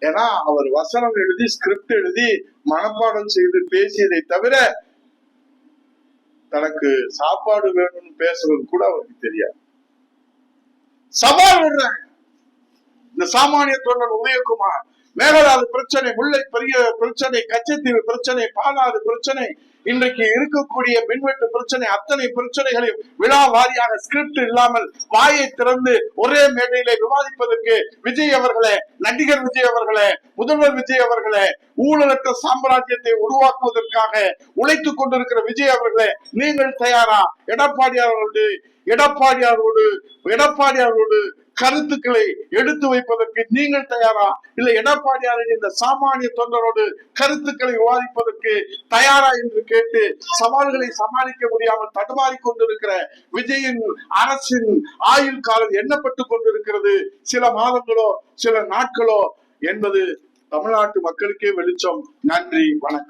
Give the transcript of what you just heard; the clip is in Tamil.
ஏன்னா அவர் வசனம் எழுதி ஸ்கிரிப்ட் எழுதி மனப்பாடம் செய்து பேசியதை தவிர தனக்கு சாப்பாடு வேணும்னு பேசுறது கூட அவருக்கு தெரியாது. சவால் விடுறாங்க. இந்த சாமானிய தொண்டர் உதயகுமார் மேகதாது பிரச்சனை, முல்லை பெரிய பிரச்சனை, கச்சத்தீவு பிரச்சனை, பாலாறு பிரச்சனை, இன்றைக்கு இருக்கக்கூடிய மின்வெட்டு பிரச்சனை, அத்தனை பிரச்சனைகளையும் விழா வாரியாக ஸ்கிரிப்ட் இல்லாமல் வாயை திறந்து ஒரே மேடையிலே விவாதிப்பதற்கு விஜய் அவர்களே, நடிகர் விஜய் அவர்களே, முதல்வர் விஜய் அவர்களே, ஊழலற்ற சாம்ராஜ்யத்தை உருவாக்குவதற்காக உழைத்துக் கொண்டிருக்கிற விஜய் அவர்களே, நீங்கள் தயாரா? எடப்பாடியாரோடு கருத்துக்களை எடுத்து வைப்பதற்கு நீங்கள் தயாரா? இல்லை எடப்பாடியாரின் இந்த சாமானிய தொண்டரோடு கருத்துக்களை விவாதிப்பதற்கு தயாரா என்று கேட்டு சவால்களை சமாளிக்க முடியாமல் தடுமாறி கொண்டிருக்கிற விஜயின் அரசின் ஆயுள் காலம் எண்ணப்பட்டு கொண்டிருக்கிறது. சில மாதங்களோ சில நாட்களோ என்பது தமிழ்நாட்டு மக்களுக்கே வெளிச்சம். நன்றி, வணக்கம்.